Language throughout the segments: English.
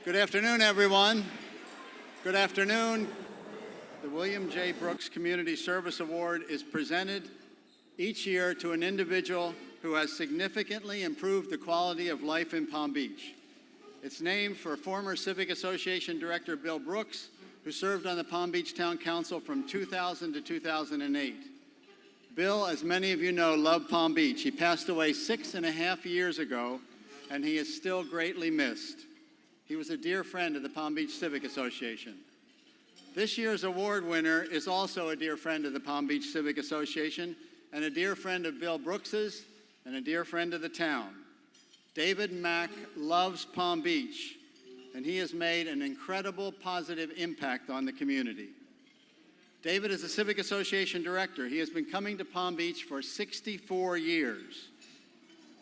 Good afternoon, everyone. Good afternoon. The William J. Brooks Community Service Award is presented each year to an individual who has significantly improved the quality of life in Palm Beach. It's named for former Civic Association Director Bill Brooks, who served on the Palm Beach Town Council from 2000 to 2008. Bill, as many of you know, loved Palm Beach. He passed away 6.5 years ago, and he is still greatly missed. He was a dear friend of the Palm Beach Civic Association. This year's award winner is also a dear friend of the Palm Beach Civic Association and a dear friend of Bill Brooks's and a dear friend of the town. David Mack loves Palm Beach, and he has made an incredible positive impact on the community. David is a Civic Association director. He has been coming to Palm Beach for 64 years.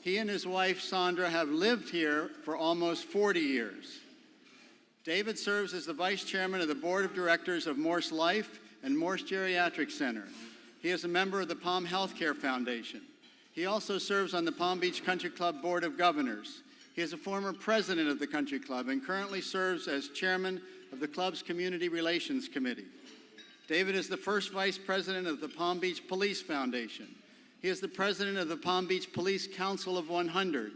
He and his wife, Sandra, have lived here for almost 40 years. David serves as the vice chairman of the board of directors of Morse Life and Morse Geriatric Center. He is a member of the Palm Healthcare Foundation. He also serves on the Palm Beach Country Club Board of Governors. He is a former president of the Country Club and currently serves as chairman of the club's Community Relations Committee. David is the first vice president of the Palm Beach Police Foundation. He is the president of the Palm Beach Police Council of 100,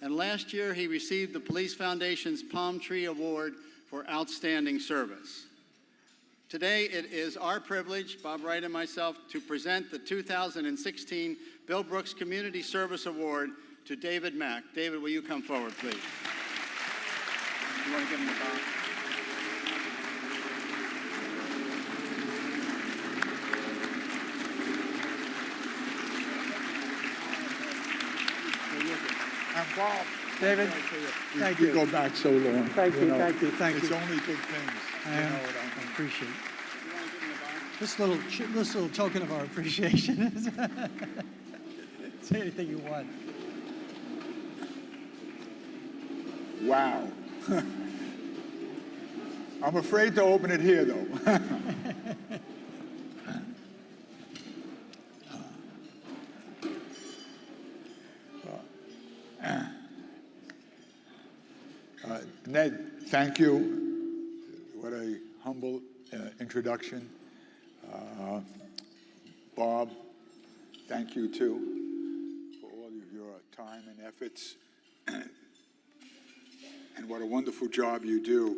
and last year he received the Police Foundation's Palm Tree Award for outstanding service. Today it is our privilege, Bob Wright and myself, to present the 2016 Bill Brooks Community Service Award to David Mack. David, will you come forward, please? You want to give him the Bob? And Bob, David, thank you. You go back so long. Thank you, thank you, thank It's you. only big things. I appreciate it. This little token of our appreciation is say anything you want. Wow. I'm afraid to open it here, though. Ned, thank you. What a humble introduction. Bob, thank you too for all of your time and efforts. And what a wonderful job you do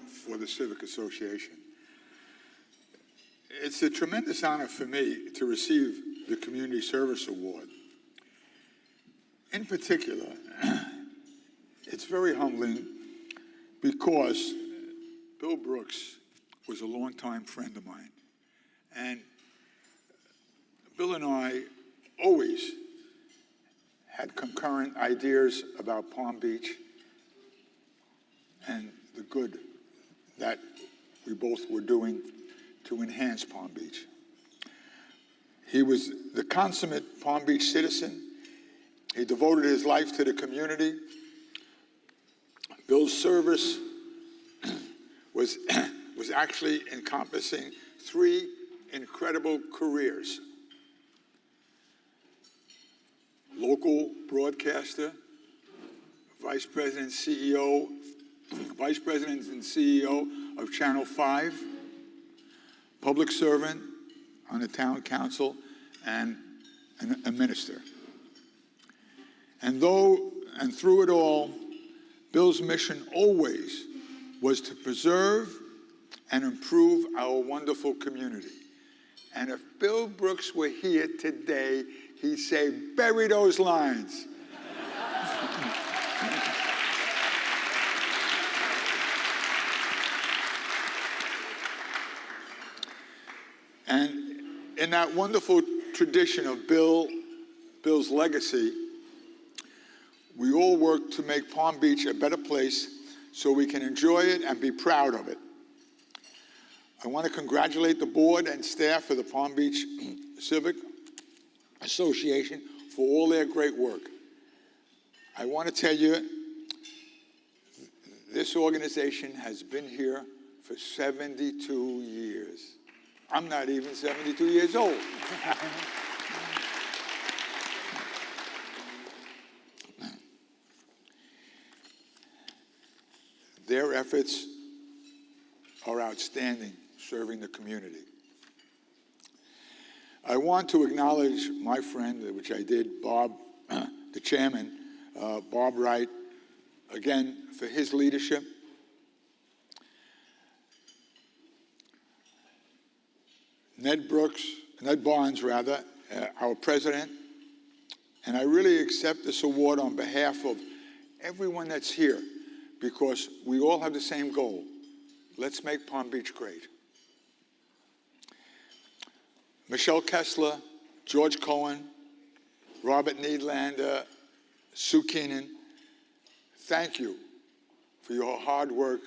for the Civic Association. It's a tremendous honor for me to receive the Community Service Award. In particular, it's very humbling because Bill Brooks was a longtime friend of mine. And Bill and I always had concurrent ideas about Palm Beach and the good that we both were doing to enhance Palm Beach. He was the consummate Palm Beach citizen. He devoted his life to the community. Bill's service was actually encompassing 3 incredible careers. Local broadcaster, vice president and CEO of Channel 5, public servant on the town council, and a minister. And through it all, Bill's mission always was to preserve and improve our wonderful community. And if Bill Brooks were here today, he'd say, bury those lines. And in that wonderful tradition of Bill's legacy, we all work to make Palm Beach a better place so we can enjoy it and be proud of it. I want to congratulate the board and staff of the Palm Beach Civic Association for all their great work. I want to tell you, this organization has been here for 72 years. I'm not even 72 years old. efforts are outstanding, serving the community. I want to acknowledge my friend, which I did, Bob, the chairman, Bob Wright, again, for his leadership. Ned Barnes, our president, and I really accept this award on behalf of everyone that's here, because we all have the same goal. Let's make Palm Beach great. Michelle Kessler, George Cohen, Robert Needlander, Sue Keenan, thank you for your hard work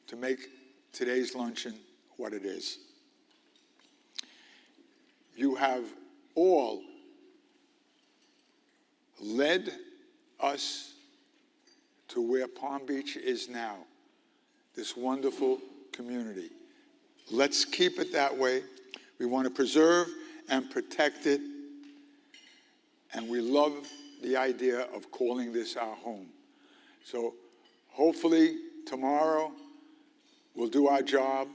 to make today's luncheon what it is. You have all led us to where Palm Beach is now, this wonderful community. Let's keep it that way. We want to preserve and protect it, and we love the idea of calling this our home. So hopefully tomorrow we'll do our job,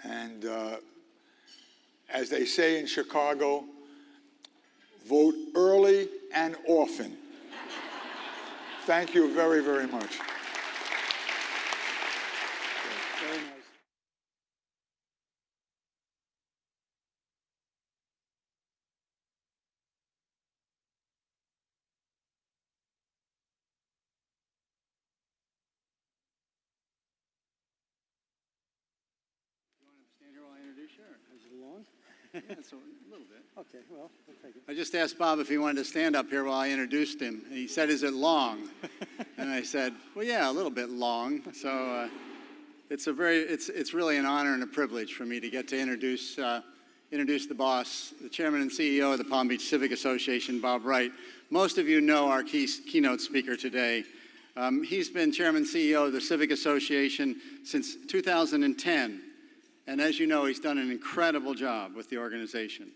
and as they say in Chicago, vote early and often. Thank you very, very much. Very nice. Stand here while I introduce you? Is it long? Yeah, so a little bit. Okay, well, we'll take it. I just asked Bob if he wanted to stand up here while I introduced him. He said, "Is it long?" And I said, "Well, yeah, a little bit long." So it's really an honor and a privilege for me to get to introduce the boss, the chairman and CEO of the Palm Beach Civic Association, Bob Wright. Most of you know our keynote speaker today. He's been chairman and CEO of the Civic Association since 2010. And as you know, he's done an incredible job with the organization.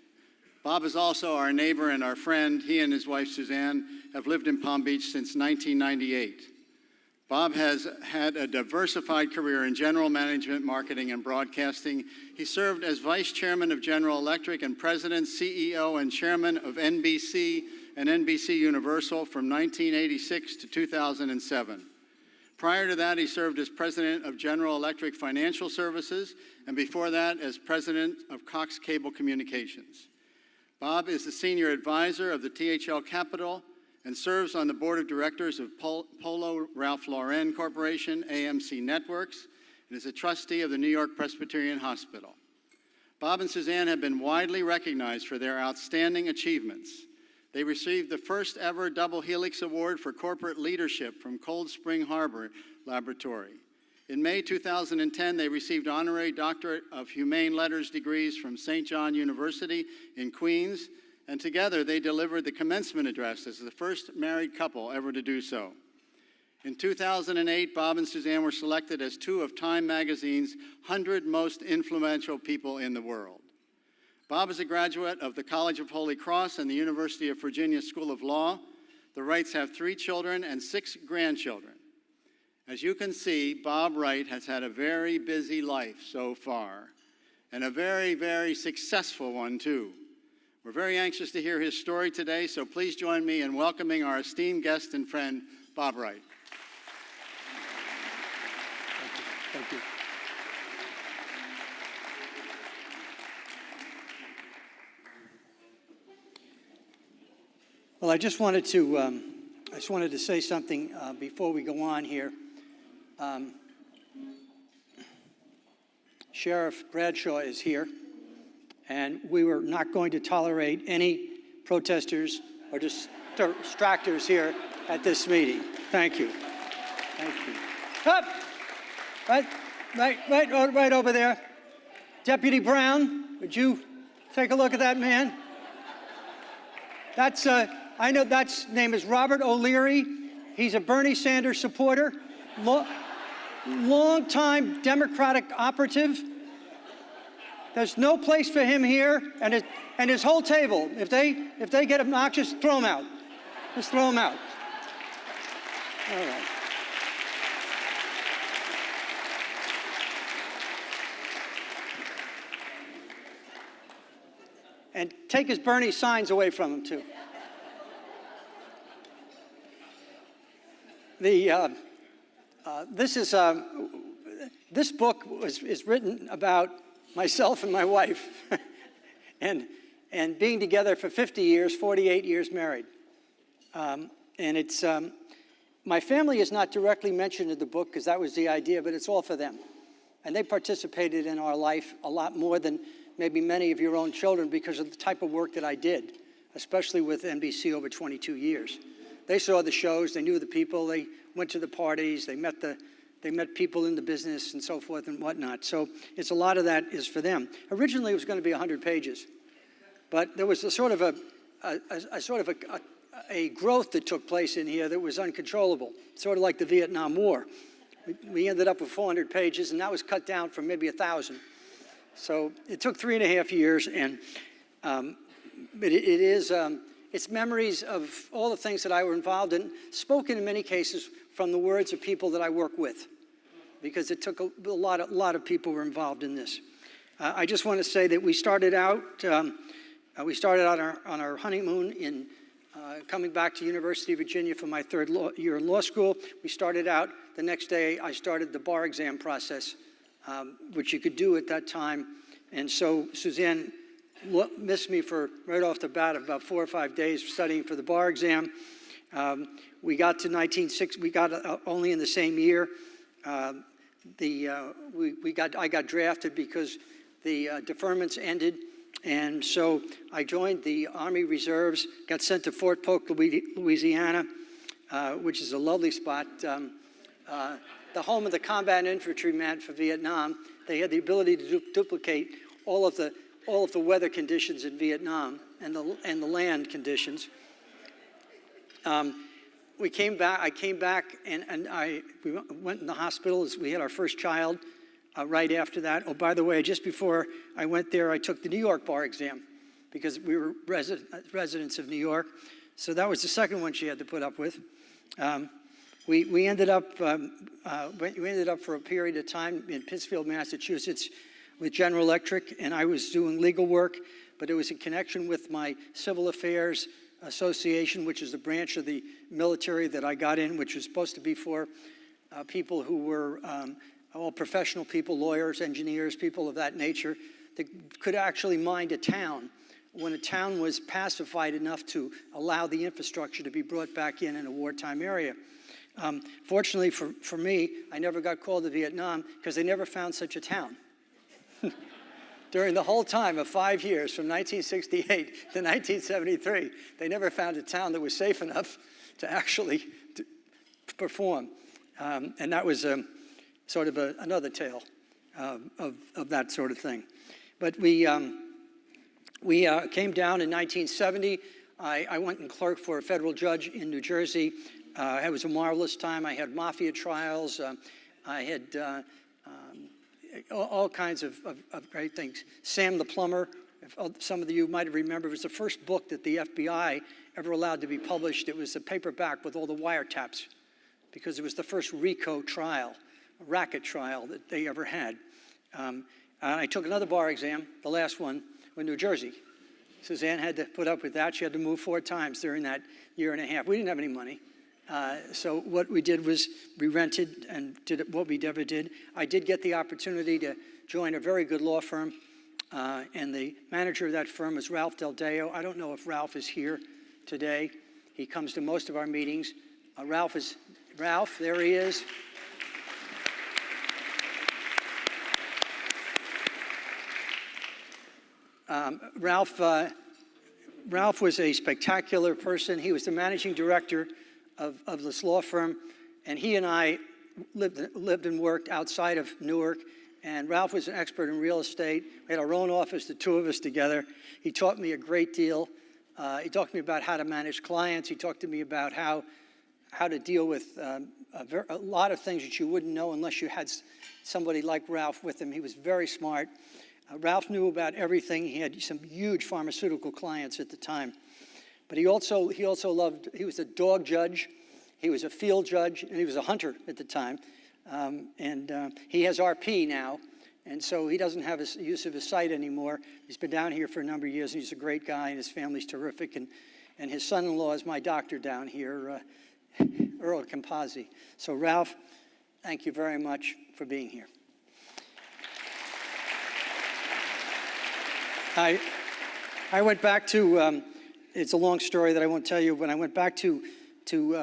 Bob is also our neighbor and our friend. He and his wife, Suzanne, have lived in Palm Beach since 1998. Bob has had a diversified career in general management, marketing, and broadcasting. He served as vice chairman of General Electric and president, CEO, and chairman of NBC and NBC Universal from 1986 to 2007. Prior to that, he served as president of General Electric Financial Services, and before that, as president of Cox Cable Communications. Bob is the senior advisor of the THL Capital and serves on the board of directors of Polo Ralph Lauren Corporation, AMC Networks, and is a trustee of the New York Presbyterian Hospital. Bob and Suzanne have been widely recognized for their outstanding achievements. They received the first ever Double Helix Award for Corporate Leadership from Cold Spring Harbor Laboratory. In May 2010, they received Honorary Doctorate of Humane Letters degrees from St. John University in Queens, and together they delivered the commencement address as the first married couple ever to do so. In 2008, Bob and Suzanne were selected as 2 of Time magazine's 100 most influential people in the world. Bob is a graduate of the College of Holy Cross and the University of Virginia School of Law. The Wrights have 3 children and 6 grandchildren. As you can see, Bob Wright has had a very busy life so far, and a very, very successful one too. We're very anxious to hear his story today, so please join me in welcoming our esteemed guest and friend, Bob Wright. Thank you. Well, I just wanted to say something before we go on here. Sheriff Bradshaw is here, and we were not going to tolerate any protesters or distractors here at this meeting. Thank you. Thank you. Up! Right over there. Deputy Brown, would you take a look at that man? That's, I know that's name is Robert O'Leary. He's a Bernie Sanders supporter, long-time Democratic operative. There's no place for him here, and his whole table. If they get obnoxious, throw them out. Just throw them out. All right. And take his Bernie signs away from him, too. This book is written about myself and my wife and being together for 50 years, 48 years married. My family is not directly mentioned in the book because that was the idea, but it's all for them. And they participated in our life a lot more than maybe many of your own children because of the type of work that I did, especially with NBC over 22 years. They saw the shows, they knew the people, they went to the parties, they met people in the business and so forth and whatnot. So it's a lot of that is for them. Originally it was going to be 100 pages, but there was a sort of a growth that took place in here that was uncontrollable, sort of like the Vietnam War. We ended up with 400 pages, and that was cut down from maybe 1,000. So it took 3.5 years, and it's memories of all the things that I were involved in, spoken in many cases from the words of people that I work with, because it took a lot of people were involved in this. I just want to say that we started out on our honeymoon in coming back to University of Virginia for my third year in law school. We started out, the next day I started the bar exam process, which you could do at that time. And so Suzanne missed me for right off the bat about 4 or 5 days studying for the bar exam. We got to 1960, we got only in the same year. I got drafted because the deferments ended. And so I joined the Army Reserves, got sent to Fort Polk, Louisiana, which is a lovely spot. The home of the combat infantryman for Vietnam. They had the ability to duplicate all of the weather conditions in Vietnam and the land conditions. I came back and we went in the hospital as we had our first child. Right after that. Oh, by the way, just before I went there, I took the New York bar exam because we were residents of New York. So that was the second one she had to put up with. We ended up for a period of time in Pittsfield, Massachusetts with General Electric, and I was doing legal work, but it was in connection with my Civil Affairs Association, which is a branch of the military that I got in, which was supposed to be for people who were all professional people, lawyers, engineers, people of that nature, that could actually mind a town when a town was pacified enough to allow the infrastructure to be brought back in a wartime area. Fortunately for me, I never got called to Vietnam because they never found such a town. During the whole time of 5 years, from 1968 to 1973, they never found a town that was safe enough to actually perform. And that was sort of another tale of that sort of thing. But we came down in 1970. I went and clerked for a federal judge in New Jersey. It was a marvelous time. I had mafia trials. I had all kinds of great things. Sam the Plumber, if some of you might remember, it was the first book that the FBI ever allowed to be published. It was a paperback with all the wiretaps because it was the first RICO trial, a racket trial that they ever had. And I took another bar exam, the last one, in New Jersey. Suzanne had to put up with that. She had to move 4 times during that year and a half. We didn't have any money. So what we did was we rented and did what we never did. I did get the opportunity to join a very good law firm, and the manager of that firm is Ralph Del Deo. I don't know if Ralph is here today. He comes to most of our meetings. Ralph, there he is. Ralph was a spectacular person. He was the managing director of this law firm, and he and I lived and worked outside of Newark, and Ralph was an expert in real estate. We had our own office, the two of us together. He taught me a great deal. He talked to me about how to manage clients. He talked to me about how to deal with a lot of things that you wouldn't know unless you had somebody like Ralph with him. He was very smart. Ralph knew about everything. He had some huge pharmaceutical clients at the time. But he also loved, he was a dog judge, he was a field judge, and he was a hunter at the time. He has RP now, And so he doesn't have his use of his sight anymore. He's been down here for a number of years, and he's a great guy, and his family's terrific. And his son-in-law is my doctor down here, Earl Campazzi. So Ralph, thank you very much for being here. I went back to, it's a long story that I won't tell you. When I went back to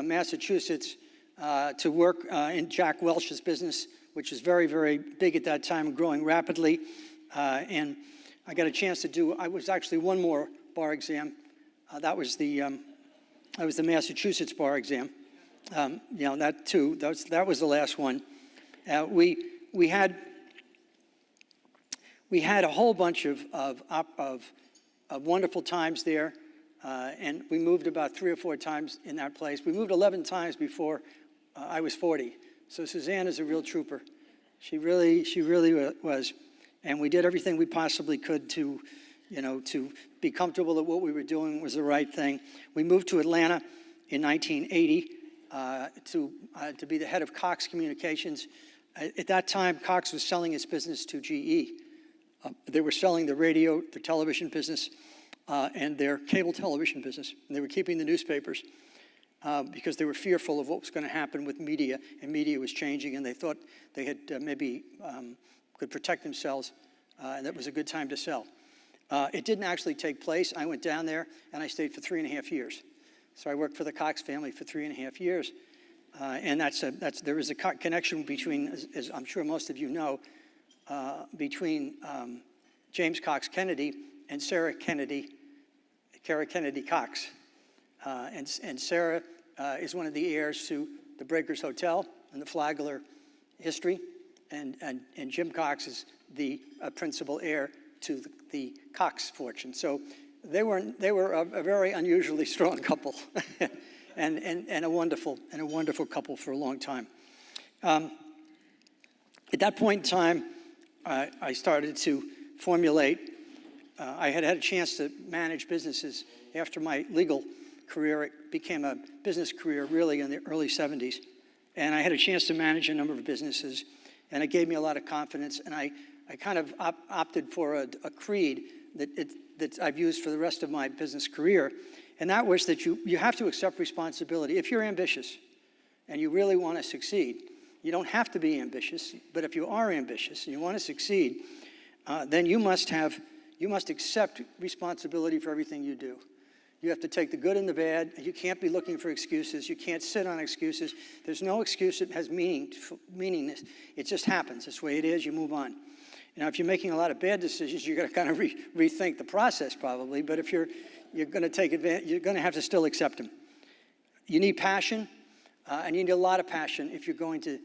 Massachusetts to work in Jack Welch's business, which was very, very big at that time, growing rapidly. And I got a chance to do, I was actually one more bar exam. That was the Massachusetts bar exam. That too, that was the last one. We had a whole bunch of wonderful times there, and we moved about 3 or 4 times in that place. We moved 11 times before I was 40. So Suzanne is a real trooper. She really was. And we did everything we possibly could to be comfortable that what we were doing was the right thing. We moved to Atlanta in 1980 to be the head of Cox Communications. At that time, Cox was selling its business to GE. They were selling the radio, the television business, and their cable television business. And they were keeping the newspapers. Because they were fearful of what was going to happen with media, and media was changing, and they thought they had maybe could protect themselves, and that was a good time to sell. It didn't actually take place. I went down there, and I stayed for 3.5 years. So I worked for the Cox family for 3.5 years, and there is a connection between, as I'm sure most of you know, between James Cox Kennedy and Sarah Kennedy Cox. And Sarah is one of the heirs to the Breakers Hotel and the Flagler history, and Jim Cox is the principal heir to the Cox fortune. So they were a very unusually strong couple, and a wonderful couple for a long time. At that point in time, I started to formulate. I had a chance to manage businesses after my legal career. It became a business career really in the early 70s. And I had a chance to manage a number of businesses, and it gave me a lot of confidence. And I kind of opted for a creed that I've used for the rest of my business career. And that was that you have to accept responsibility. If you're ambitious and you really want to succeed, you don't have to be ambitious, but if you are ambitious and you want to succeed, then you must accept responsibility for everything you do. You have to take the good and the bad. You can't be looking for excuses. You can't sit on excuses. There's no excuse that has meaningness. It just happens. That's the way it is. You move on. Now, if you're making a lot of bad decisions, you're going to kind of rethink the process probably. But if you're going to take advantage, you're going to have to still accept them. You need passion, and you need a lot of passion if you're going to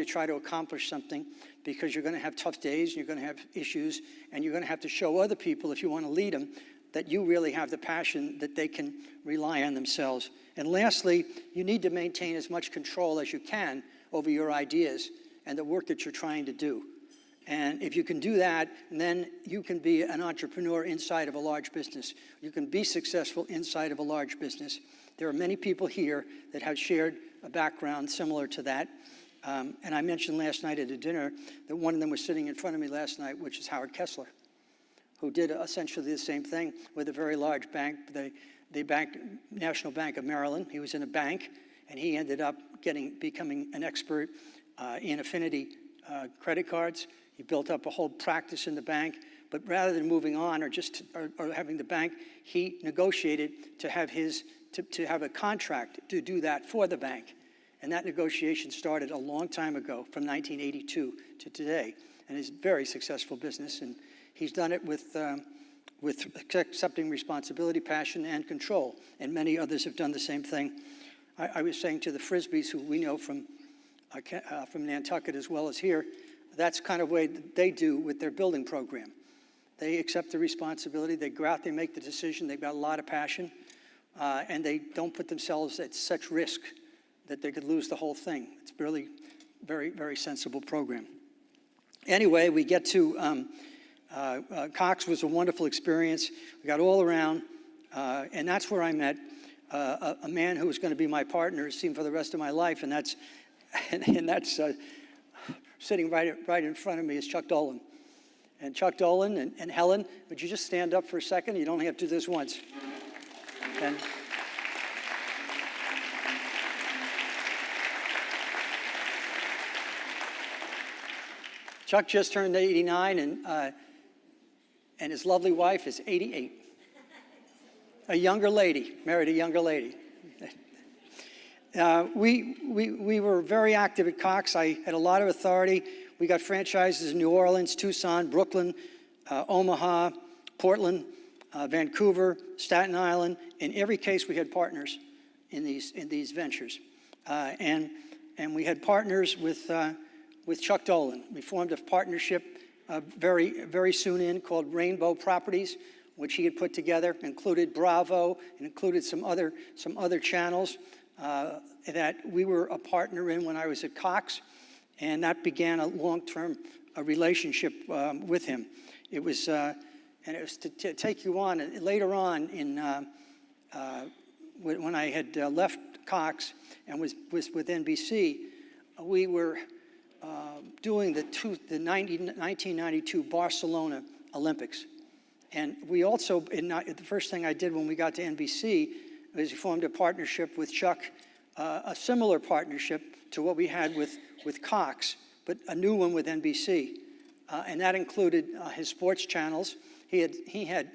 try to accomplish something, because you're going to have tough days, you're going to have issues, and you're going to have to show other people, if you want to lead them, that you really have the passion that they can rely on themselves. And lastly, you need to maintain as much control as you can over your ideas and the work that you're trying to do. And if you can do that, then you can be an entrepreneur inside of a large business. You can be successful inside of a large business. There are many people here that have shared a background similar to that. And I mentioned last night at a dinner that one of them was sitting in front of me last night, which is Howard Kessler, who did essentially the same thing with a very large bank. They banked National Bank of Maryland. He was in a bank, and he ended up becoming an expert in affinity credit cards. He built up a whole practice in the bank, but rather than moving on or having the bank, he negotiated to have a contract to do that for the bank. And that negotiation started a long time ago, from 1982 to today, and it's a very successful business. And he's done it with accepting responsibility, passion, and control. And many others have done the same thing. I was saying to the Frisbees, who we know from Nantucket as well as here, that's kind of way that they do with their building program. They accept the responsibility, they go out, they make the decision, they've got a lot of passion, and they don't put themselves at such risk that they could lose the whole thing. It's really very, very sensible program. Anyway, we get to Cox. Was a wonderful experience. We got all around, and that's where I met a man who was going to be my partner, it seemed, for the rest of my life, and that's sitting right in front of me is Chuck Dolan. And Chuck Dolan and Helen, would you just stand up for a second? You don't have to do this once. And Chuck just turned 89, and his lovely wife is 88. A younger lady, married a younger lady. We were very active at Cox. I had a lot of authority. We got franchises in New Orleans, Tucson, Brooklyn, Omaha, Portland, Vancouver, Staten Island. In every case, we had partners in these ventures. And we had partners with Chuck Dolan. We formed a partnership very soon called Rainbow Properties, which he had put together, included Bravo, and included some other channels that we were a partner in when I was at Cox, and that began a long-term relationship with him. It was to take you on. Later on, when I had left Cox and was with NBC, we were doing the 1992 Barcelona Olympics. And we also, the first thing I did when we got to NBC was we formed a partnership with Chuck, a similar partnership to what we had with Cox, but a new one with NBC. And that included his sports channels. He had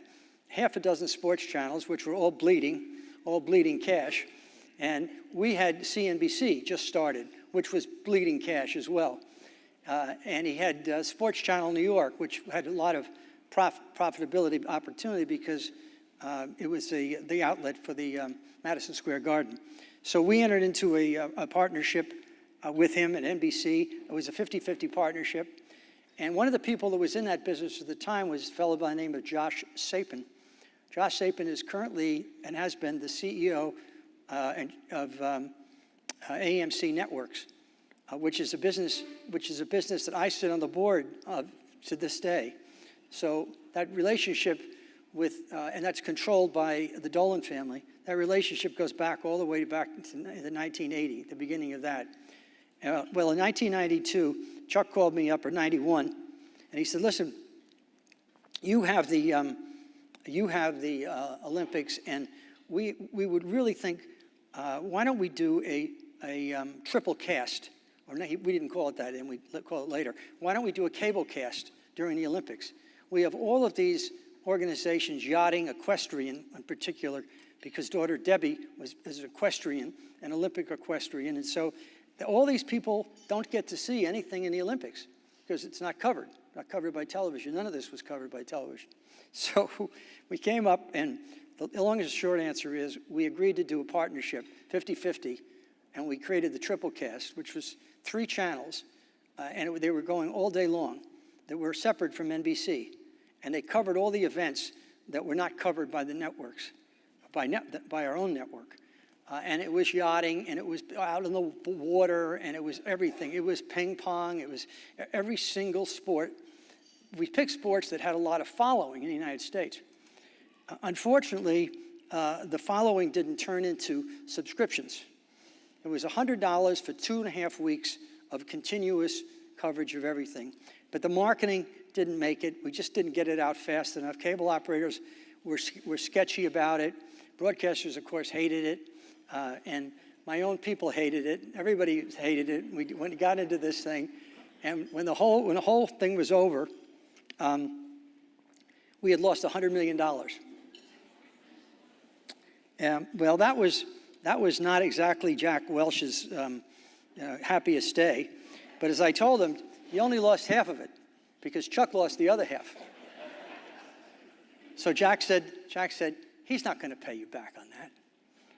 half a dozen sports channels, which were all bleeding cash. And we had CNBC just started, which was bleeding cash as well. And he had Sports Channel New York, which had a lot of profitability opportunity because it was the outlet for the Madison Square Garden. So we entered into a partnership with him at NBC. It was a 50-50 partnership. And one of the people that was in that business at the time was a fellow by the name of Josh Sapin. Josh Sapin is currently and has been the CEO of AMC Networks, which is a business that I sit on the board of to this day. So that relationship and that's controlled by the Dolan family. That relationship goes back all the way back to the 1980, the beginning of that. Well, in 1992, Chuck called me up, or 91, and he said, "Listen, you have the Olympics, and we would really think, why don't we do a triple cast?" Or no, we didn't call it that, and we call it later. Why don't we do a cable cast during the Olympics? We have all of these organizations, yachting, equestrian in particular, because daughter Debbie is an equestrian, an Olympic equestrian, and so all these people don't get to see anything in the Olympics because it's not covered by television. None of this was covered by television. So we came up, and the long and short answer is we agreed to do a partnership, 50-50, and we created the triple cast, which was 3 channels, and they were going all day long, that were separate from NBC, and they covered all the events that were not covered by the networks, by our own network. And it was yachting, and it was out in the water, and it was everything. It was ping pong, it was every single sport. We picked sports that had a lot of following in the United States. Unfortunately, the following didn't turn into subscriptions. It was $100 for 2.5 weeks of continuous coverage of everything. But the marketing didn't make it. We just didn't get it out fast enough. Cable operators were sketchy about it. Broadcasters, of course, hated it. And my own people hated it. Everybody hated it. We got into this thing. And when the whole thing was over, we had lost $100 million. Well, that was not exactly Jack Welch's happiest day. But as I told him, he only lost half of it because Chuck lost the other half. So Jack said, he's not going to pay you back on that.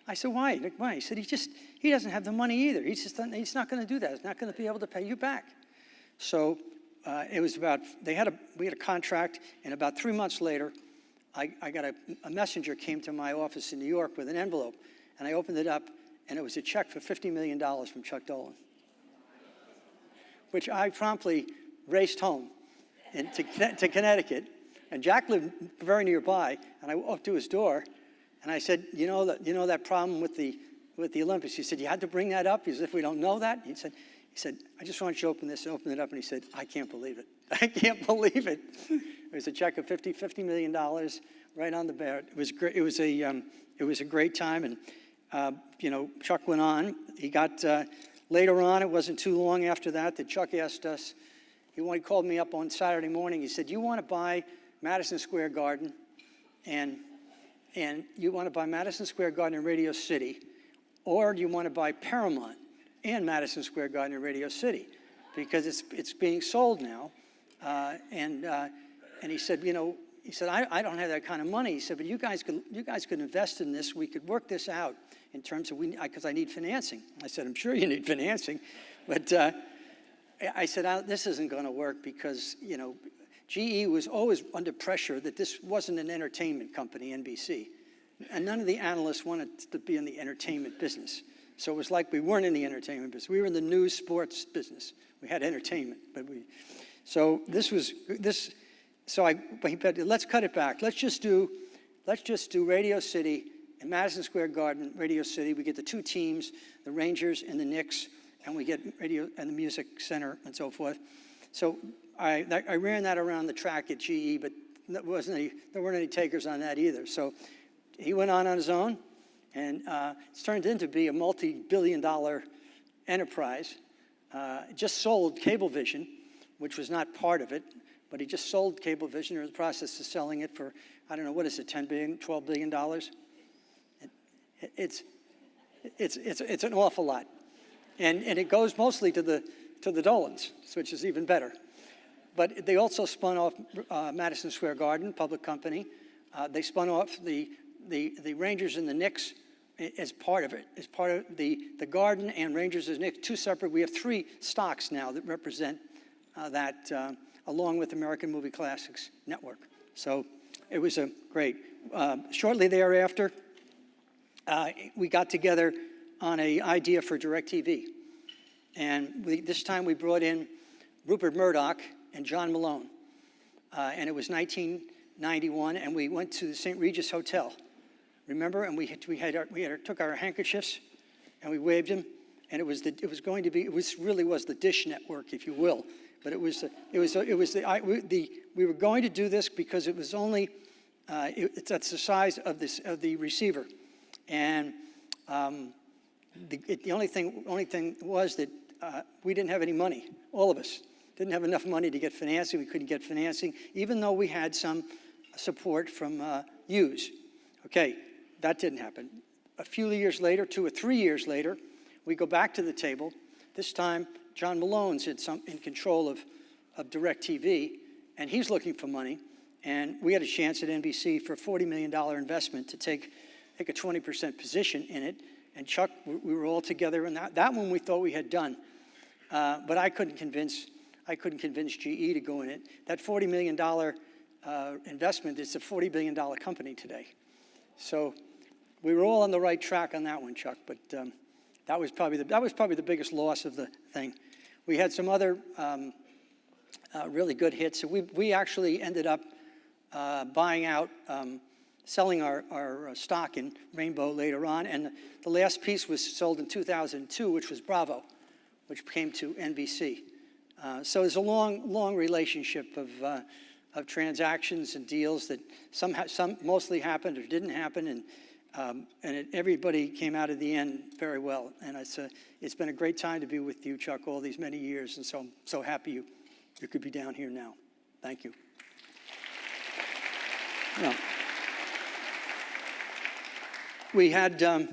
I said, why? Why? He said, he doesn't have the money either. He's not going to do that. He's not going to be able to pay you back. So it was we had a contract, and about 3 months later, I got a messenger came to my office in New York with an envelope, and I opened it up, and it was a check for $50 million from Chuck Dolan, which I promptly raced home to Connecticut. And Jack lived very nearby, and I walked to his door, and I said, you know that problem with the Olympics? He said, you had to bring that up as if we don't know that? He He said, I just want you to open this, and opened it up, and he said, I can't believe it. I can't believe it. It was a check of $50 million right on the bear. It was great. It was a great time, and you know, Chuck went on. He got later on. It wasn't too long after that Chuck asked us. He called me up on Saturday morning. He said, "You want to buy Madison Square Garden, and you want to buy Madison Square Garden in Radio City, or do you want to buy Paramount and Madison Square Garden in Radio City, because it's being sold now?" And he said, you know, I don't have that kind of money. He said, but you guys could invest in this. We could work this out in terms of because I need financing. I said, I'm sure you need financing, but I said, this isn't going to work because, you know, GE was always under pressure that this wasn't an entertainment company, NBC, and none of the analysts wanted to be in the entertainment business. So it was like we weren't in the entertainment business. We were in the news sports business. We had entertainment, but so he said, let's cut it back. Let's just do Radio City and Madison Square Garden, Radio City. We get the two teams, the Rangers and the Knicks, and we get radio and the Music Center and so forth. So I ran that around the track at GE, but there weren't any takers on that either. So he went on his own, and it's turned into be a multi-billion-dollar enterprise. Just sold Cablevision, which was not part of it, but he just sold Cablevision. They're in the process of selling it for, I don't know, what is it, $10 billion, $12 billion? It's an awful lot. And it goes mostly to the Dolans, which is even better. But they also spun off Madison Square Garden, public company. They spun off the Rangers and the Knicks as part of it, as part of the Garden and Rangers and Knicks, two separate. We have three stocks now that represent that, along with American Movie Classics Network. So it was a great. Shortly thereafter, we got together on an idea for DirecTV. And this time we brought in Rupert Murdoch and John Malone. And it was 1991, and we went to the St. Regis Hotel. Remember? And we took our handkerchiefs and we waved them. And it really was the Dish Network, if you will. But we were going to do this because it was only, that's the size of the receiver. And the only thing was that we didn't have any money. All of us didn't have enough money to get financing. We couldn't get financing, even though we had some support from Hughes. Okay, that didn't happen. A few years later, 2 or 3 years later, we go back to the table. This time, John Malone's in control of DirecTV, and he's looking for money. And we had a chance at NBC for a $40 million investment to take a 20% position in it. And Chuck, we were all together in that one we thought we had done. But I couldn't convince GE to go in it. That $40 million investment is a $40 billion company today. So we were all on the right track on that one, Chuck. But that was probably the biggest loss of the thing. We had some other really good hits. So we actually ended up buying out, selling our stock in Rainbow later on. And the last piece was sold in 2002, which was Bravo, which came to NBC. So there's a long relationship of transactions and deals that some mostly happened or didn't happen, and everybody came out at the end very well. And it's been a great time to be with you, Chuck, all these many years, and so I'm so happy you could be down here now. Thank you. Yeah. We had,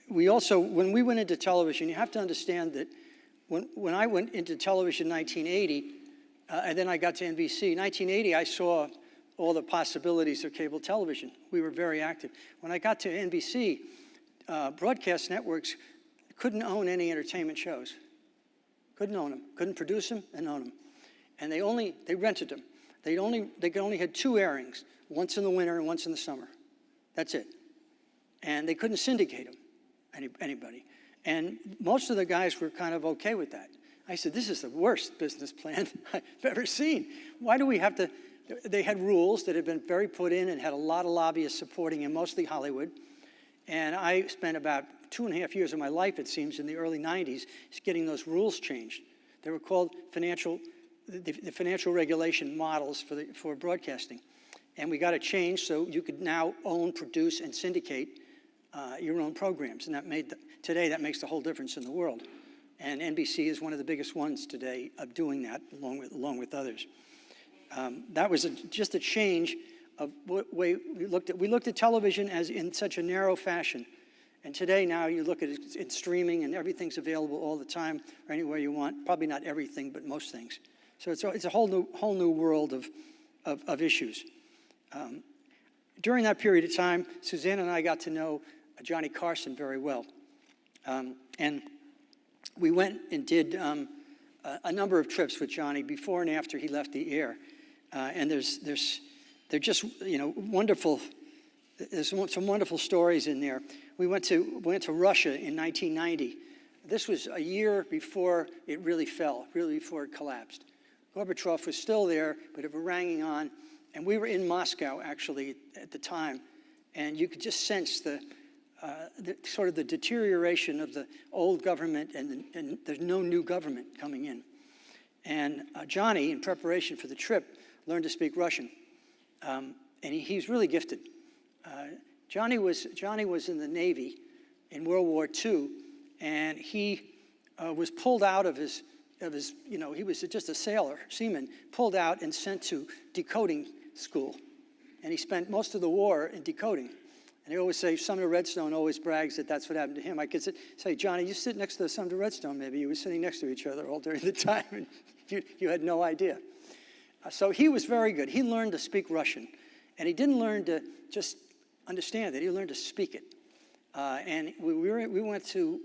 we also, when we went into television, you have to understand that when I went into television in 1980, and then I got to NBC, 1980, I saw all the possibilities of cable television. We were very active. When I got to NBC, broadcast networks couldn't own any entertainment shows. Couldn't own them. Couldn't produce them and own them. And they rented them. They only had 2 airings, once in the winter and once in the summer. That's it. And they couldn't syndicate them, anybody. And most of the guys were kind of okay with that. I said, this is the worst business plan I've ever seen. Why do we have to? They had rules that had been very put in and had a lot of lobbyists supporting him, mostly Hollywood. And I spent about 2.5 years of my life, it seems, in the early 90s, is getting those rules changed. They were called the financial regulation models for broadcasting. And we got it changed so you could now own, produce, and syndicate your own programs. And today that makes the whole difference in the world. And NBC is one of the biggest ones today of doing that, along with others. That was just a change of what way we looked at. We looked at television as in such a narrow fashion. And today now you look at it in streaming and everything's available all the time or anywhere you want. Probably not everything, but most things. So it's a whole new world of issues. During that period of time, Suzanne and I got to know Johnny Carson very well. And we went and did a number of trips with Johnny before and after he left the air. And they're just, wonderful. There's some wonderful stories in there. We went to Russia in 1990. This was a year before it really fell, really before it collapsed. Gorbachev was still there, but it was hanging on. And we were in Moscow, actually, at the time. And you could just sense the sort of the deterioration of the old government, and there's no new government coming in. And Johnny, in preparation for the trip, learned to speak Russian. And he's really gifted. Johnny was in the Navy in World War II, and he was pulled out of his, he was just a seaman, pulled out and sent to decoding school. And he spent most of the war in decoding. And they always say, Sumner Redstone always brags that that's what happened to him. I could say, Johnny, you sit next to Sumner Redstone, maybe. You were sitting next to each other all during the time, and you had no idea. So he was very good. He learned to speak Russian. And he didn't learn to just understand it. He learned to speak it. And we went to,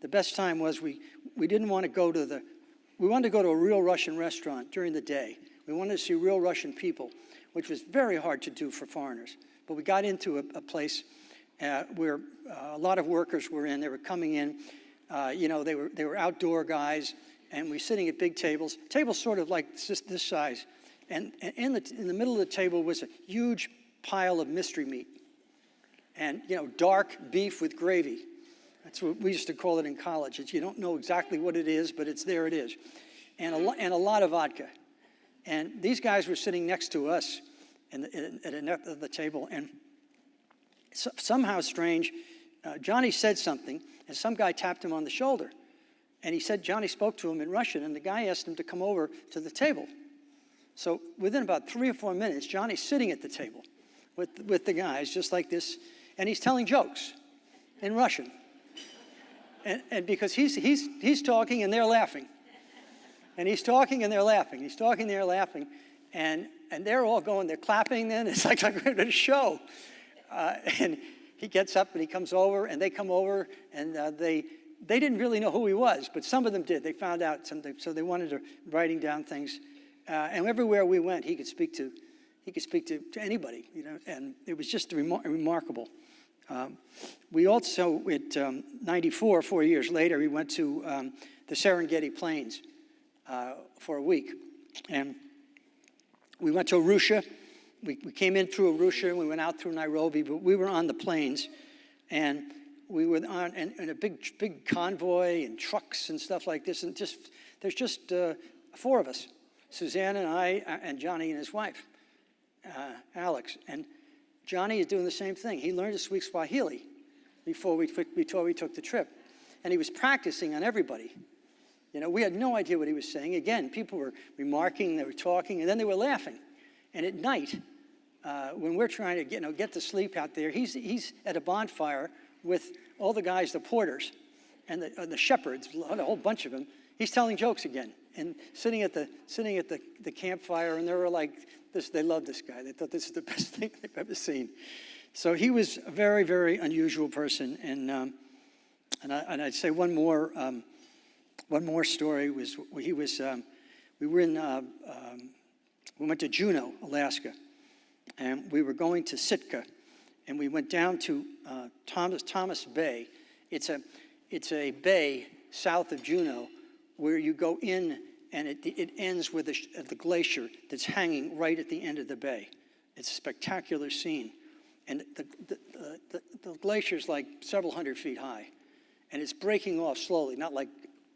the best time was we didn't want to go to we wanted to go to a real Russian restaurant during the day. We wanted to see real Russian people, which was very hard to do for foreigners. But we got into a place where a lot of workers were in. They were coming in. They were outdoor guys, and we were sitting at big tables sort of like this size. And in the middle of the table was a huge pile of mystery meat, and dark beef with gravy. That's what we used to call it in college. You don't know exactly what it is, but there it is, and a lot of vodka. And these guys were sitting next to us at the table, and somehow strange, Johnny said something, and some guy tapped him on the shoulder. And he said Johnny spoke to him in Russian, and the guy asked him to come over to the table. So within about 3 or 4 minutes, Johnny's sitting at the table with the guys, just like this, and he's telling jokes in Russian. And because he's talking and they're laughing. And he's talking and they're laughing. He's talking and they're laughing. And they're all going, they're clapping then. It's like a show. And he gets up and he comes over, and they come over, and they didn't really know who he was, but some of them did. They found out something, so they wanted to writing down things. And everywhere we went, he could speak to anybody, and it was just remarkable. We also, at 94, 4 years later, we went to the Serengeti Plains for a week. And we went to Arusha. We came in through Arusha, and we went out through Nairobi, but we were on the plains. And we were in a big convoy and trucks and stuff like this. And there's just 4 of us, Suzanne and I and Johnny and his wife, Alex. And Johnny is doing the same thing. He learned to speak Swahili before we took the trip. And he was practicing on everybody. We had no idea what he was saying. Again, people were remarking, they were talking, and then they were laughing. And at night, when we're trying to get to sleep out there, he's at a bonfire with all the guys, the porters, and the shepherds, a whole bunch of them. He's telling jokes again, and sitting at the campfire, and they were like, they loved this guy. They thought this is the best thing they've ever seen. So he was a very, very unusual person, and I'd say one more story was we went to Juneau, Alaska, and we were going to Sitka, and we went down to Thomas Bay. It's a bay south of Juneau where you go in, and it ends with the glacier that's hanging right at the end of the bay. It's a spectacular scene. And the glacier's like several hundred feet high, and it's breaking off slowly, not like,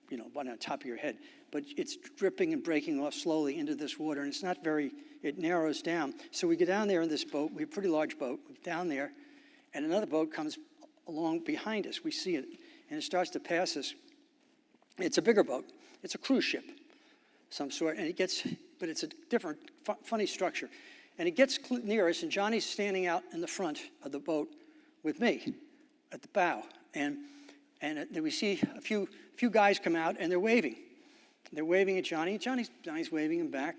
you know, on top of your head, but it's dripping and breaking off slowly into this water, and it's not very, it narrows down. So we get down there in this boat, we have a pretty large boat, we get down there, and another boat comes along behind us. We see it, and it starts to pass us. It's a bigger boat. It's a cruise ship, some sort, and it gets, but it's a different, funny structure. And it gets near us, and Johnny's standing out in the front of the boat with me at the bow. And then we see a few guys come out, and they're waving. They're waving at Johnny. Johnny's waving them back.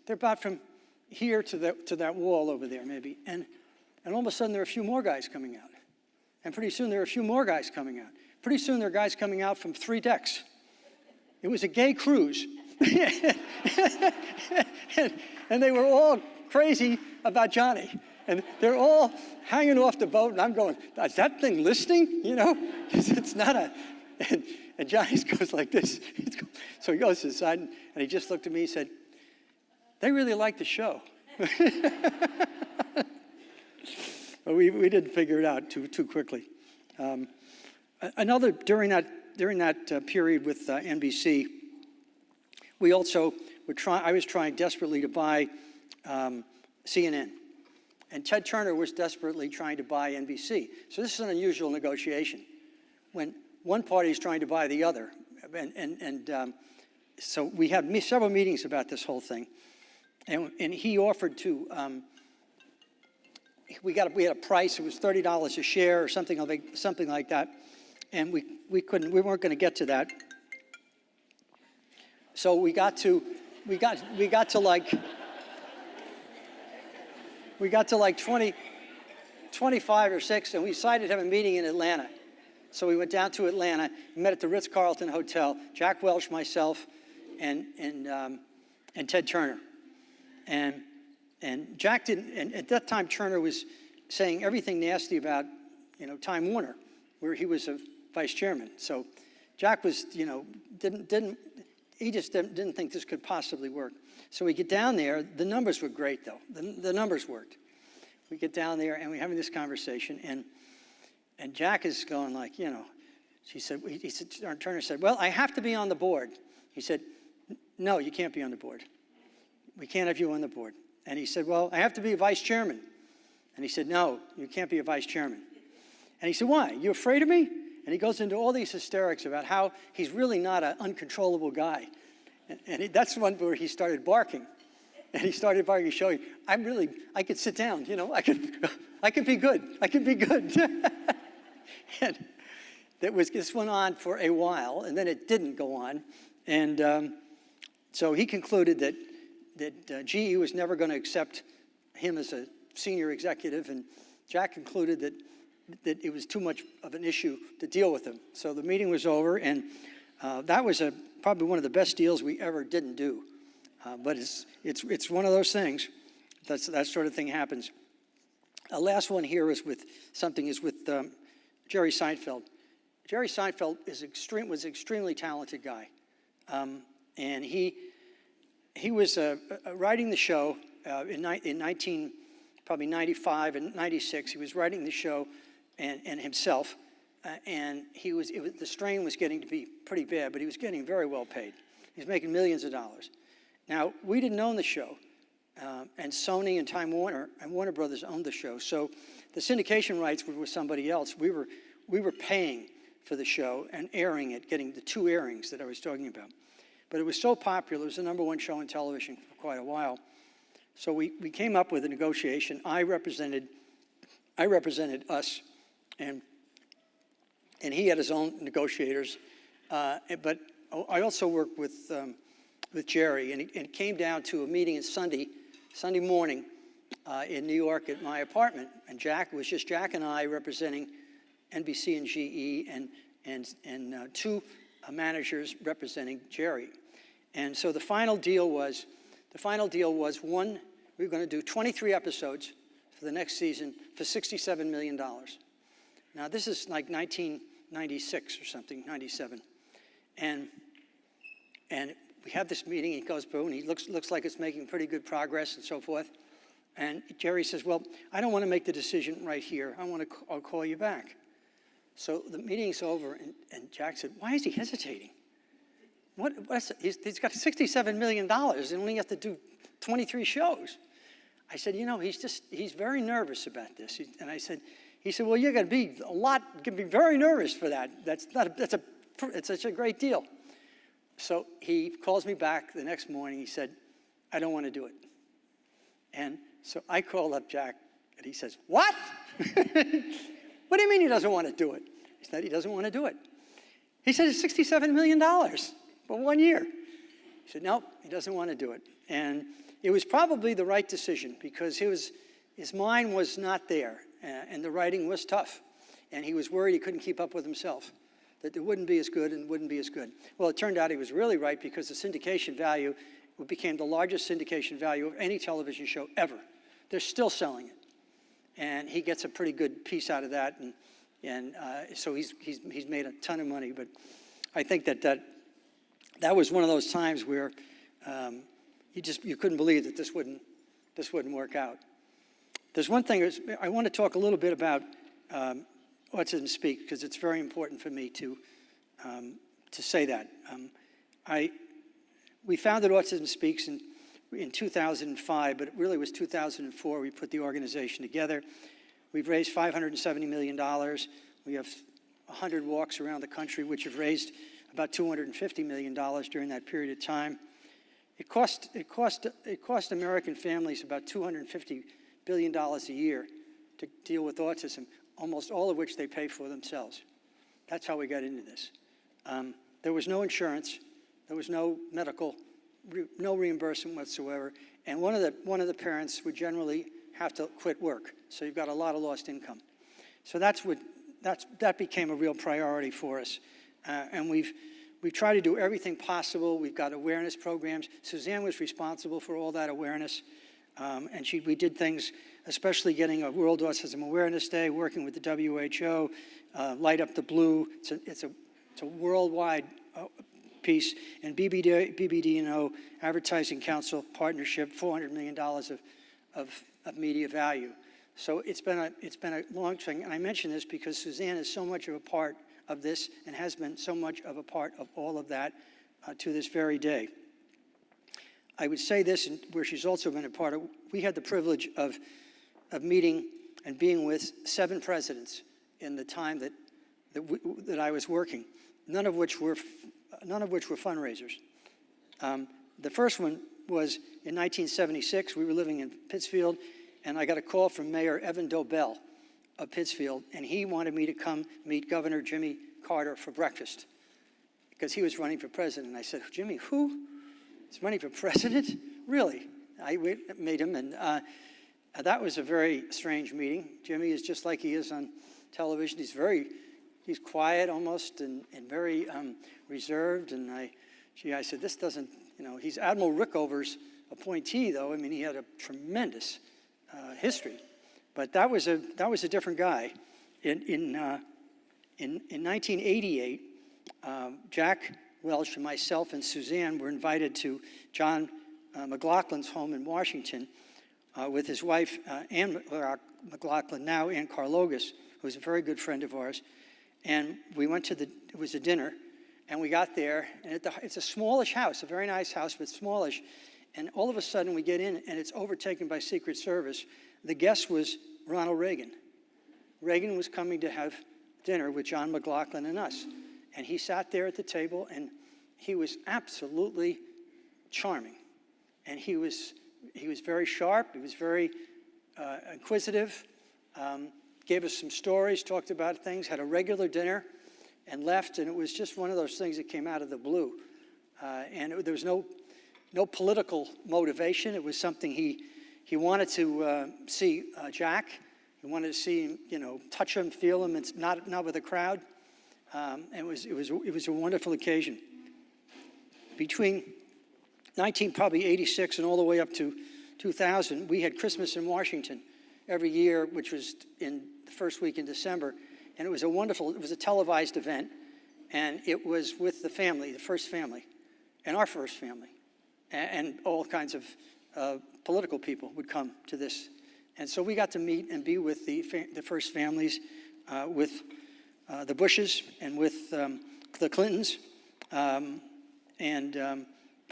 They're about from here to that wall over there, maybe. And all of a sudden, there are a few more guys coming out. And pretty soon, there are a few more guys coming out. Pretty soon, there are guys coming out from 3 decks. It was a gay cruise. And they were all crazy about Johnny. And they're all hanging off the boat, and I'm going, is that thing listening? You know, it's not a, and Johnny goes like this. So he goes to the side, and he just looked at me and said, they really like the show. But we didn't figure it out too quickly. During that period with NBC, we also I was trying desperately to buy CNN. And Ted Turner was desperately trying to buy NBC. So this is an unusual negotiation when one party is trying to buy the other. So we had several meetings about this whole thing. And he offered to, we had a price, it was $30 a share or something like that. And we weren't going to get to that. So we got to like 25 or 6, and we decided to have a meeting in Atlanta. So we went down to Atlanta, met at the Ritz-Carlton Hotel, Jack Welch, myself, and Ted Turner. And Jack didn't, and at that time Turner was saying everything nasty about, you know, Time Warner, where he was a vice chairman. So Jack was, you know, he just didn't think this could possibly work. So we get down there. The numbers were great, though. The numbers worked. We get down there, and we're having this conversation, and Jack is going like, you know, Turner said, well, I have to be on the board. He said, no, you can't be on the board. We can't have you on the board. And he said, well, I have to be a vice chairman. And he said, no, you can't be a vice chairman. And he said, why? You afraid of me? And he goes into all these hysterics about how he's really not an uncontrollable guy. And that's one where he started barking. And he started barking, showing, I could sit down, you know, I could be good. I could be good. And this went on for a while, and then it didn't go on. And so he concluded that GE was never going to accept him as a senior executive, and Jack concluded that it was too much of an issue to deal with him. So the meeting was over, and that was probably one of the best deals we ever didn't do. But it's one of those things. That sort of thing happens. The last one here is with Jerry Seinfeld. Jerry Seinfeld was an extremely talented guy, and he was writing the show in 1995 and 96. He was writing the show and himself, and the strain was getting to be pretty bad, but he was getting very well paid. He was making millions of dollars. Now, we didn't own the show, and Sony and Time Warner and Warner Brothers owned the show, so the syndication rights were with somebody else. We were paying for the show and airing it, getting the 2 airings that I was talking about. But it was so popular, it was the #1 show on television for quite a while. So we came up with a negotiation. I represented us, and he had his own negotiators. But I also worked with Jerry, and it came down to a meeting on Sunday morning in New York at my apartment. And it was just Jack and I representing NBC and GE, and 2 managers representing Jerry. And so the final deal was one, we were going to do 23 episodes for the next season for $67 million. Now this is like 1996 or something, 97. And we have this meeting, he goes through, and he looks like it's making pretty good progress and so forth. And Jerry says, well, I don't want to make the decision right here. I'll call you back. So the meeting's over, and Jack said, why is he hesitating? He's got $67 million and only has to do 23 shows. I said, he's very nervous about this. He said, well, you're going to be very nervous for that. It's such a great deal. So he calls me back the next morning. He said, I don't want to do it. And so I called up Jack, and he says, what? What do you mean he doesn't want to do it? He said he doesn't want to do it. He said it's $67 million for 1 year. He said, nope, he doesn't want to do it. And it was probably the right decision because his mind was not there, and the writing was tough. And he was worried he couldn't keep up with himself, that it wouldn't be as good and wouldn't be as good. Well, it turned out he was really right because the syndication value became the largest syndication value of any television show ever. They're still selling it. And he gets a pretty good piece out of that, and so he's made a ton of money. But I think that was one of those times where you couldn't believe that this wouldn't work out. There's one thing I want to talk a little bit about Autism Speaks because it's very important for me to say that. We founded Autism Speaks in 2005, but it really was 2004 we put the organization together. We've raised $570 million. We have 100 walks around the country, which have raised about $250 million during that period of time. It cost American families about $250 billion a year to deal with autism, almost all of which they pay for themselves. That's how we got into this. There was no insurance. There was no no reimbursement whatsoever. And one of the parents would generally have to quit work. So you've got a lot of lost income. So that became a real priority for us. And we've tried to do everything possible. We've got awareness programs. Suzanne was responsible for all that awareness. And we did things, especially getting a World Autism Awareness Day, working with the WHO, Light Up the Blue. It's a worldwide piece, and BBD&O Advertising Council partnership, $400 million of media value. So it's been a long thing, and I mention this because Suzanne is so much of a part of this and has been so much of a part of all of that to this very day. I would say this, and where she's also been a part of, we had the privilege of meeting and being with 7 presidents in the time that I was working, none of which were fundraisers. The first one was in 1976. We were living in Pittsfield, and I got a call from Mayor Evan Dobell of Pittsfield, and he wanted me to come meet Governor Jimmy Carter for breakfast because he was running for president. I said, Jimmy, who is running for president? Really? I made him, and that was a very strange meeting. Jimmy is just like he is on television. He's quiet almost and very reserved. And I said, this doesn't, he's Admiral Rickover's appointee, though. I mean, he had a tremendous history. But that was a different guy. In 1988, Jack Welch and myself and Suzanne were invited to John McLaughlin's home in Washington with his wife, Ann McLaughlin, now Ann Carlogas, who's a very good friend of ours. And we went to it was a dinner, and we got there, and it's a smallish house, a very nice house, but smallish. And all of a sudden we get in, and it's overtaken by Secret Service. The guest was Ronald Reagan. Reagan was coming to have dinner with John McLaughlin and us. And he sat there at the table, and he was absolutely charming. And he was very sharp. He was very inquisitive. Gave us some stories, talked about things, had a regular dinner, and left. And it was just one of those things that came out of the blue. There was no political motivation. It was something he wanted to see Jack. He wanted to see him, touch him, feel him. It's not with a crowd. And it was a wonderful occasion. Between 1986 and all the way up to 2000, we had Christmas in Washington every year, which was in the first week in December. And it was a televised event. And it was with the family, the first family, and our first family, and all kinds of political people would come to this. And so we got to meet and be with the first families, with the Bushes and with the Clintons and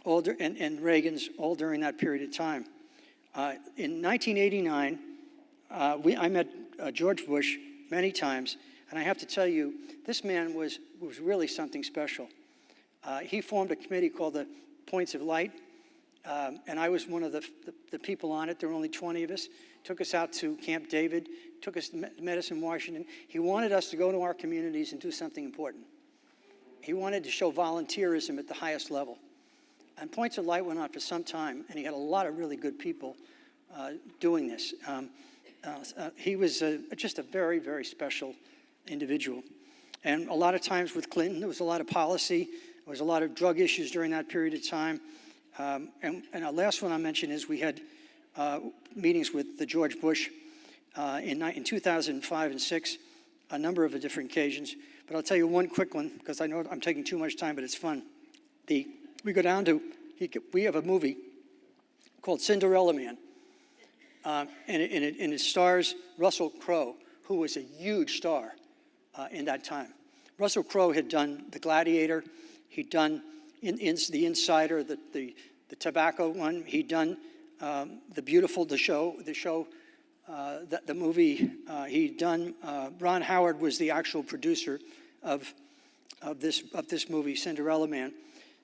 Reagans, all during that period of time. In 1989, I met George Bush many times, and I have to tell you, this man was really something special. He formed a committee called the Points of Light, and I was one of the people on it. There were only 20 of us. Took us out to Camp David, took us to Madison, Washington. He wanted us to go to our communities and do something important. He wanted to show volunteerism at the highest level. And Points of Light went on for some time, and he had a lot of really good people doing this. He was just a very, very special individual. And a lot of times with Clinton, there was a lot of policy. There was a lot of drug issues during that period of time. And the last one I mentioned is we had meetings with the George Bush in 2005 and 6, a number of different occasions. But I'll tell you one quick one, because I know I'm taking too much time, but it's fun. We go down to, we have a movie called Cinderella Man. And it stars Russell Crowe, who was a huge star in that time. Russell Crowe had done The Gladiator. He'd done The Insider, the tobacco one. He'd done the movie. He'd done. Ron Howard was the actual producer of this movie, Cinderella Man.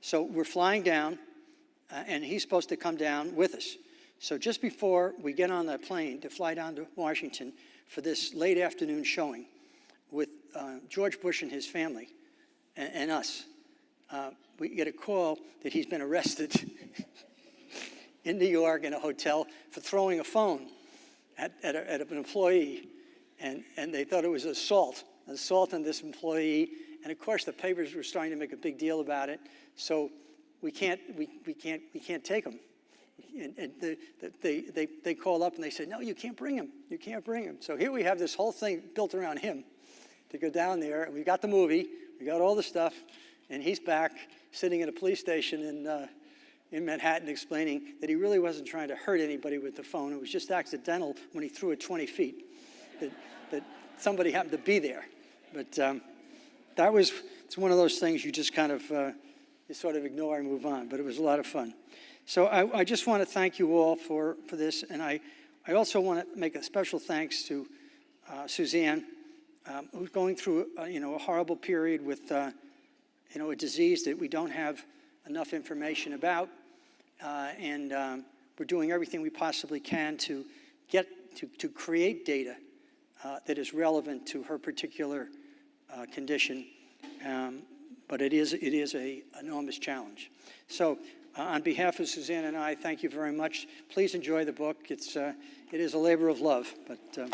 So we're flying down, and he's supposed to come down with us. So just before we get on the plane to fly down to Washington for this late afternoon showing with George Bush and his family and us, we get a call that he's been arrested in New York in a hotel for throwing a phone at an employee, and they thought it was assault on this employee. And of course, the papers were starting to make a big deal about it. So we can't take him. And they called up and they said, no, you can't bring him. You can't bring him. So here we have this whole thing built around him to go down there. We got the movie, we got all the stuff, and he's back sitting in a police station in Manhattan explaining that he really wasn't trying to hurt anybody with the phone. It was just accidental when he threw it 20 feet, that somebody happened to be there. But it's one of those things you just kind of, you sort of ignore and move on, but it was a lot of fun. So I just want to thank you all for this, and I also want to make a special thanks to Suzanne, who's going through a horrible period with a disease that we don't have enough information about, and we're doing everything we possibly can to create data that is relevant to her particular condition, but it is an enormous challenge. So on behalf of Suzanne and I, thank you very much. Please enjoy the book. It is a labor of love, but.